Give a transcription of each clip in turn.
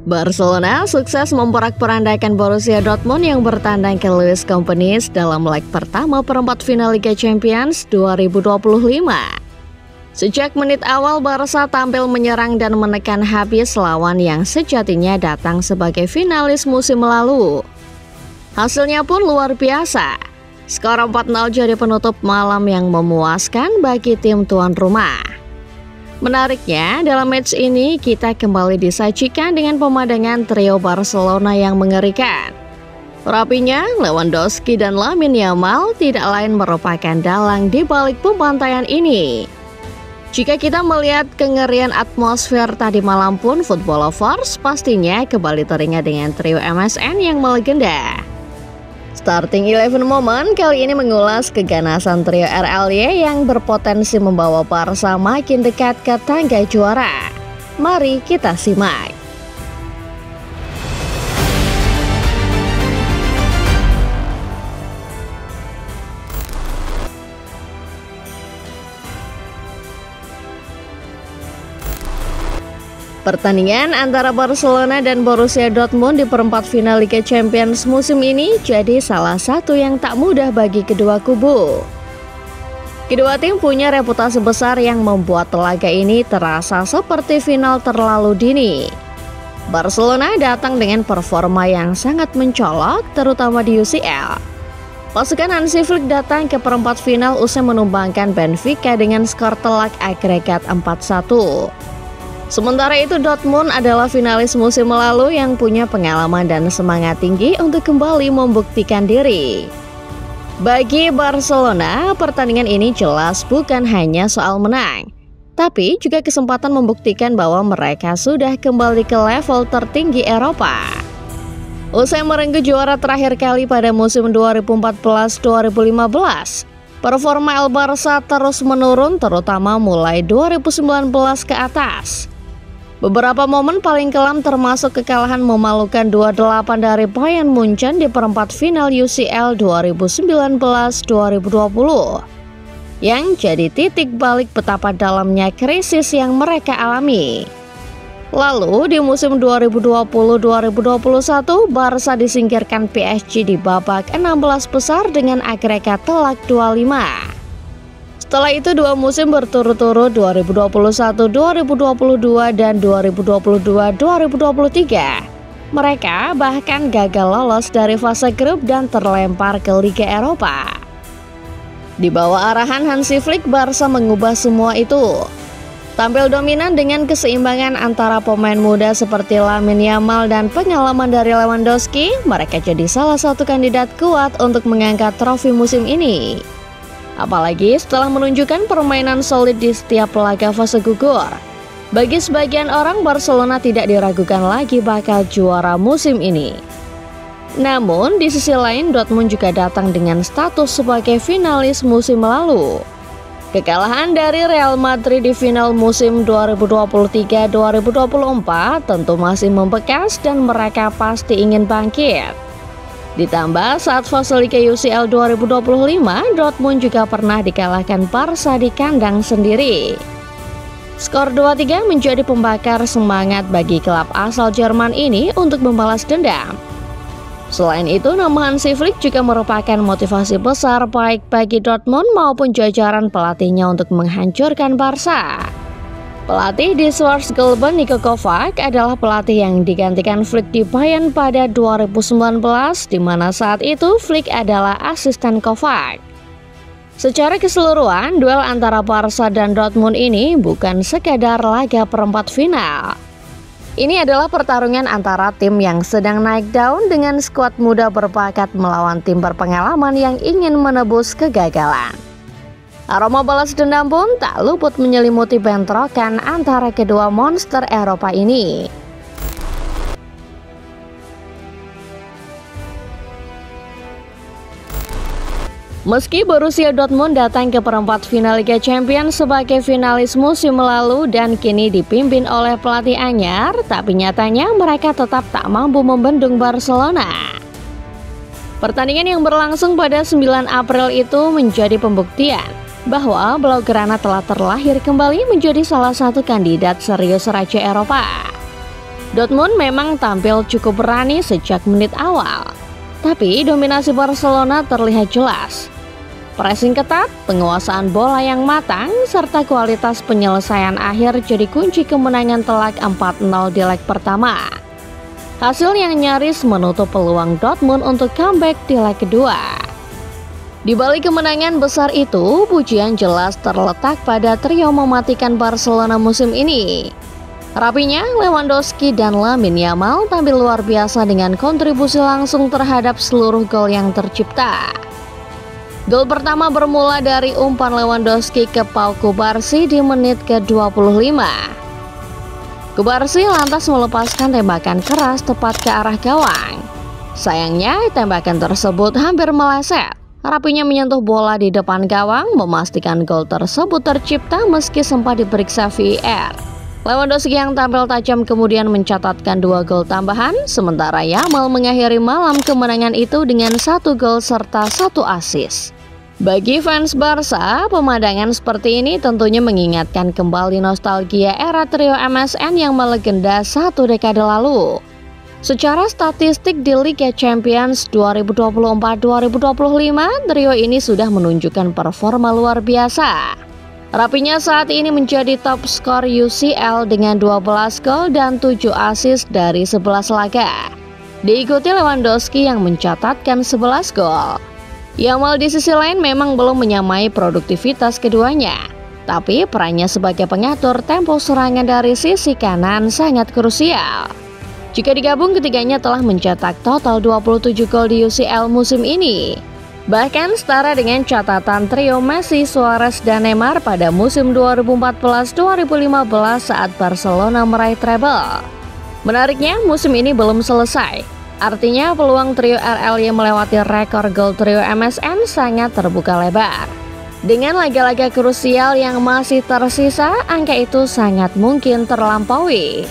Barcelona sukses memporak-porandakan Borussia Dortmund yang bertandang ke Luis Companys dalam leg pertama perempat final Liga Champions 2025. Sejak menit awal, Barca tampil menyerang dan menekan habis lawan yang sejatinya datang sebagai finalis musim lalu. Hasilnya pun luar biasa. Skor 4-0 jadi penutup malam yang memuaskan bagi tim tuan rumah. Menariknya, dalam match ini kita kembali disajikan dengan pemandangan trio Barcelona yang mengerikan. Rapinya, Lewandowski dan Lamine Yamal tidak lain merupakan dalang di balik pembantaian ini. Jika kita melihat kengerian atmosfer tadi malam pun, football lovers pastinya kembali teringat dengan trio MSN yang melegenda. Starting 11 Moment kali ini mengulas keganasan trio RLY yang berpotensi membawa Barca makin dekat ke tangga juara. Mari kita simak. Pertandingan antara Barcelona dan Borussia Dortmund di perempat final Liga Champions musim ini jadi salah satu yang tak mudah bagi kedua kubu. Kedua tim punya reputasi besar yang membuat laga ini terasa seperti final terlalu dini. Barcelona datang dengan performa yang sangat mencolok, terutama di UCL. Pasukan Hansi Flick datang ke perempat final usai menumbangkan Benfica dengan skor telak agregat 4-1. Sementara itu, Dortmund adalah finalis musim lalu yang punya pengalaman dan semangat tinggi untuk kembali membuktikan diri. Bagi Barcelona, pertandingan ini jelas bukan hanya soal menang, tapi juga kesempatan membuktikan bahwa mereka sudah kembali ke level tertinggi Eropa. Usai merengkuh juara terakhir kali pada musim 2014-2015, performa El Barça terus menurun, terutama mulai 2019 ke atas. Beberapa momen paling kelam termasuk kekalahan memalukan 2-8 dari Bayern Munchen di perempat final UCL 2019-2020 yang jadi titik balik betapa dalamnya krisis yang mereka alami. Lalu di musim 2020-2021, Barca disingkirkan PSG di babak 16 besar dengan agregat telak 2-5. Setelah itu dua musim berturut-turut 2021-2022 dan 2022-2023. Mereka bahkan gagal lolos dari fase grup dan terlempar ke Liga Eropa. Di bawah arahan Hansi Flick, Barca mengubah semua itu. Tampil dominan dengan keseimbangan antara pemain muda seperti Lamine Yamal dan pengalaman dari Lewandowski, mereka jadi salah satu kandidat kuat untuk mengangkat trofi musim ini. Apalagi setelah menunjukkan permainan solid di setiap laga fase gugur. Bagi sebagian orang, Barcelona tidak diragukan lagi bakal juara musim ini. Namun, di sisi lain, Dortmund juga datang dengan status sebagai finalis musim lalu. Kekalahan dari Real Madrid di final musim 2023-2024 tentu masih membekas dan mereka pasti ingin bangkit. Ditambah saat fase Liga UCL 2025, Dortmund juga pernah dikalahkan Barca di kandang sendiri. Skor 2-3 menjadi pembakar semangat bagi klub asal Jerman ini untuk membalas dendam. Selain itu, nama Hansi Flick juga merupakan motivasi besar baik bagi Dortmund maupun jajaran pelatihnya untuk menghancurkan Barca. Pelatih di Schwarzgelben Niko Kovac adalah pelatih yang digantikan Flick di Bayern pada 2019, di mana saat itu Flick adalah asisten Kovac. Secara keseluruhan, duel antara Barca dan Dortmund ini bukan sekadar laga perempat final. Ini adalah pertarungan antara tim yang sedang naik daun dengan skuad muda berbakat melawan tim berpengalaman yang ingin menebus kegagalan. Aroma balas dendam pun tak luput menyelimuti bentrokan antara kedua monster Eropa ini. Meski Borussia Dortmund datang ke perempat final Liga Champions sebagai finalis musim lalu dan kini dipimpin oleh pelatih anyar, tapi nyatanya mereka tetap tak mampu membendung Barcelona. Pertandingan yang berlangsung pada 9 April itu menjadi pembuktian bahwa Blaugrana telah terlahir kembali menjadi salah satu kandidat serius Raja Eropa. Dortmund memang tampil cukup berani sejak menit awal, tapi dominasi Barcelona terlihat jelas. Pressing ketat, penguasaan bola yang matang, serta kualitas penyelesaian akhir jadi kunci kemenangan telak 4-0 di leg pertama. Hasil yang nyaris menutup peluang Dortmund untuk comeback di leg kedua. Di balik kemenangan besar itu, pujian jelas terletak pada trio mematikan Barcelona musim ini. Rapinya, Lewandowski dan Lamine Yamal tampil luar biasa dengan kontribusi langsung terhadap seluruh gol yang tercipta. Gol pertama bermula dari umpan Lewandowski ke Pau Cubarsí di menit ke-25. Cubarsí lantas melepaskan tembakan keras tepat ke arah gawang. Sayangnya, tembakan tersebut hampir meleset. Rapinya menyentuh bola di depan gawang, memastikan gol tersebut tercipta meski sempat diperiksa VAR. Lewandowski yang tampil tajam kemudian mencatatkan 2 gol tambahan, sementara Yamal mengakhiri malam kemenangan itu dengan 1 gol serta 1 assist. Bagi fans Barca, pemandangan seperti ini tentunya mengingatkan kembali nostalgia era trio MSN yang melegenda 1 dekade lalu. Secara statistik di Liga Champions 2024-2025, trio ini sudah menunjukkan performa luar biasa. Rapinya saat ini menjadi top skor UCL dengan 12 gol dan 7 assist dari 11 laga. Diikuti Lewandowski yang mencatatkan 11 gol. Yamal di sisi lain memang belum menyamai produktivitas keduanya, tapi perannya sebagai pengatur tempo serangan dari sisi kanan sangat krusial. Jika digabung, ketiganya telah mencetak total 27 gol di UCL musim ini. Bahkan setara dengan catatan trio Messi, Suarez, dan Neymar pada musim 2014-2015 saat Barcelona meraih treble. Menariknya, musim ini belum selesai. Artinya peluang trio RLY melewati rekor gol trio MSN sangat terbuka lebar. Dengan laga-laga krusial yang masih tersisa, angka itu sangat mungkin terlampaui.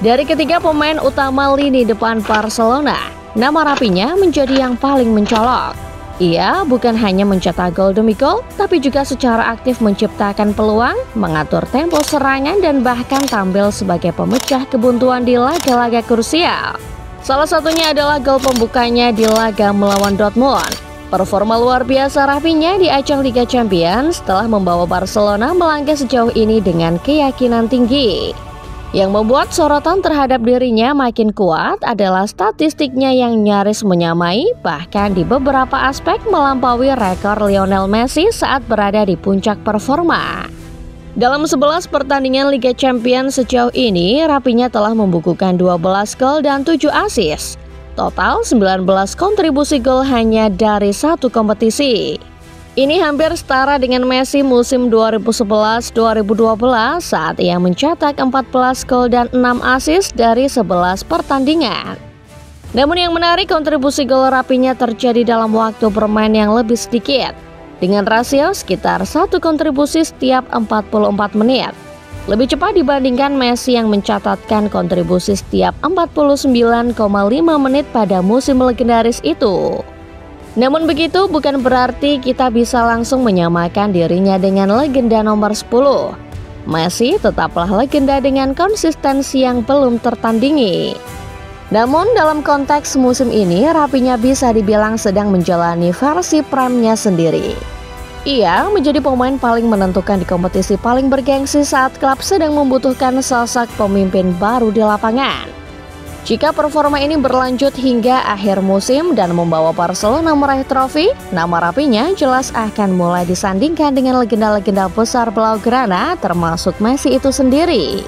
Dari ketiga pemain utama lini depan Barcelona, nama Rapinya menjadi yang paling mencolok. Ia bukan hanya mencetak gol demi gol, tapi juga secara aktif menciptakan peluang, mengatur tempo serangan, dan bahkan tampil sebagai pemecah kebuntuan di laga-laga krusial. Salah satunya adalah gol pembukanya di laga melawan Dortmund. Performa luar biasa Rapinya di ajang Liga Champions telah membawa Barcelona melangkah sejauh ini dengan keyakinan tinggi. Yang membuat sorotan terhadap dirinya makin kuat adalah statistiknya yang nyaris menyamai, bahkan di beberapa aspek melampaui rekor Lionel Messi saat berada di puncak performa. Dalam 11 pertandingan Liga Champions sejauh ini, Rapinya telah membukukan 12 gol dan 7 assist. Total 19 kontribusi gol hanya dari 1 kompetisi. Ini hampir setara dengan Messi musim 2011-2012 saat ia mencetak 14 gol dan 6 assist dari 11 pertandingan. Namun yang menarik, kontribusi gol Rapinya terjadi dalam waktu bermain yang lebih sedikit, dengan rasio sekitar 1 kontribusi setiap 44 menit. Lebih cepat dibandingkan Messi yang mencatatkan kontribusi setiap 49,5 menit pada musim legendaris itu. Namun begitu bukan berarti kita bisa langsung menyamakan dirinya dengan legenda nomor 10. Messi tetaplah legenda dengan konsistensi yang belum tertandingi. Namun dalam konteks musim ini, Rapinya bisa dibilang sedang menjalani versi prime-nya sendiri. Ia menjadi pemain paling menentukan di kompetisi paling bergengsi saat klub sedang membutuhkan sosok pemimpin baru di lapangan. Jika performa ini berlanjut hingga akhir musim dan membawa Barcelona meraih trofi, nama Rapinya jelas akan mulai disandingkan dengan legenda-legenda besar Blaugrana termasuk Messi itu sendiri.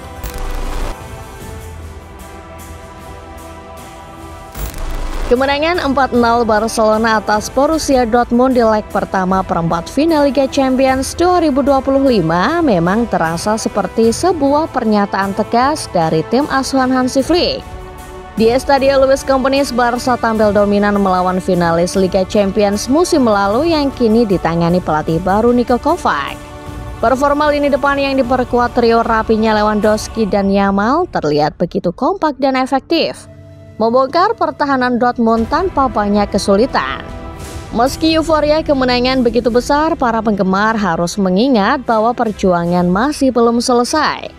Kemenangan 4-0 Barcelona atas Borussia Dortmund di leg pertama perempat final Liga Champions 2025 memang terasa seperti sebuah pernyataan tegas dari tim asuhan Hansi Flick. Di Estadio Luis Companys, Barca tampil dominan melawan finalis Liga Champions musim lalu yang kini ditangani pelatih baru Niko Kovac. Performa lini depan yang diperkuat trio Rapinya, Lewandowski, dan Yamal terlihat begitu kompak dan efektif, membongkar pertahanan Dortmund tanpa banyak kesulitan. Meski euforia kemenangan begitu besar, para penggemar harus mengingat bahwa perjuangan masih belum selesai.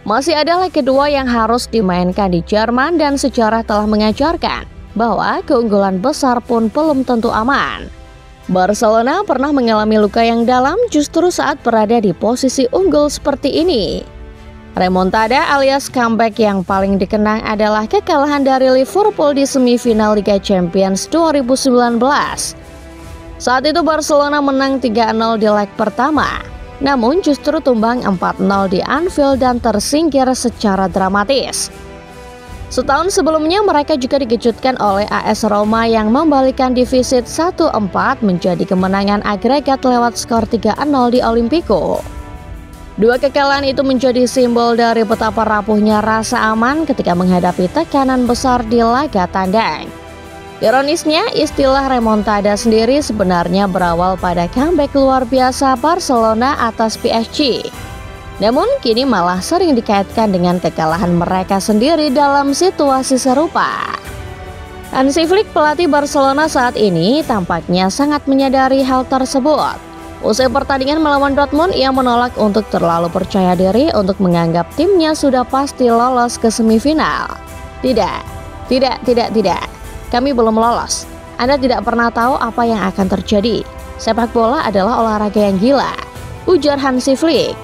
Masih ada leg kedua yang harus dimainkan di Jerman dan sejarah telah mengajarkan bahwa keunggulan besar pun belum tentu aman. Barcelona pernah mengalami luka yang dalam justru saat berada di posisi unggul seperti ini. Remontada alias comeback yang paling dikenang adalah kekalahan dari Liverpool di semifinal Liga Champions 2019. Saat itu Barcelona menang 3-0 di leg pertama, namun justru tumbang 4-0 di Anfield dan tersingkir secara dramatis. Setahun sebelumnya mereka juga dikejutkan oleh AS Roma yang membalikkan defisit 1-4 menjadi kemenangan agregat lewat skor 3-0 di Olimpico. Dua kekalahan itu menjadi simbol dari betapa rapuhnya rasa aman ketika menghadapi tekanan besar di laga tandang. Ironisnya, istilah remontada sendiri sebenarnya berawal pada comeback luar biasa Barcelona atas PSG. Namun kini malah sering dikaitkan dengan kekalahan mereka sendiri dalam situasi serupa. Hansi Flick, pelatih Barcelona saat ini, tampaknya sangat menyadari hal tersebut. Usai pertandingan melawan Dortmund, ia menolak untuk terlalu percaya diri untuk menganggap timnya sudah pasti lolos ke semifinal. Tidak. Kami belum lolos. Anda tidak pernah tahu apa yang akan terjadi. Sepak bola adalah olahraga yang gila, ujar Hansi Flick.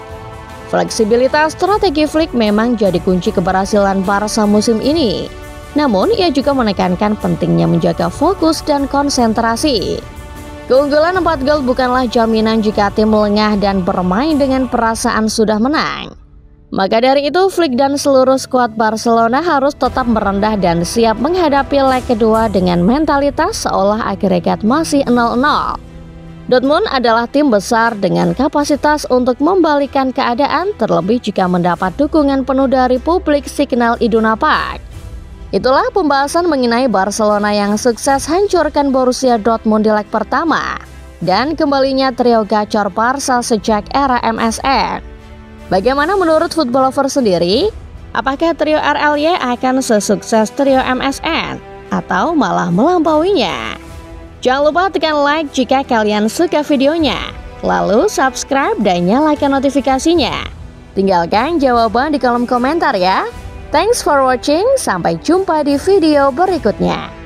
Fleksibilitas strategi Flick memang jadi kunci keberhasilan Barca musim ini. Namun, ia juga menekankan pentingnya menjaga fokus dan konsentrasi. Keunggulan 4 gol bukanlah jaminan jika tim lengah dan bermain dengan perasaan sudah menang. Maka dari itu, Flick dan seluruh skuad Barcelona harus tetap merendah dan siap menghadapi leg kedua dengan mentalitas seolah agregat masih 0-0. Dortmund adalah tim besar dengan kapasitas untuk membalikan keadaan, terlebih jika mendapat dukungan penuh dari publik Signal Iduna Park. Itulah pembahasan mengenai Barcelona yang sukses hancurkan Borussia Dortmund di leg pertama dan kembalinya trio gacor Barca sejak era MSN. Bagaimana menurut football lover sendiri? Apakah trio RLY akan sesukses trio MSN atau malah melampauinya? Jangan lupa tekan like jika kalian suka videonya, lalu subscribe dan nyalakan notifikasinya. Tinggalkan jawaban di kolom komentar ya. Thanks for watching, sampai jumpa di video berikutnya.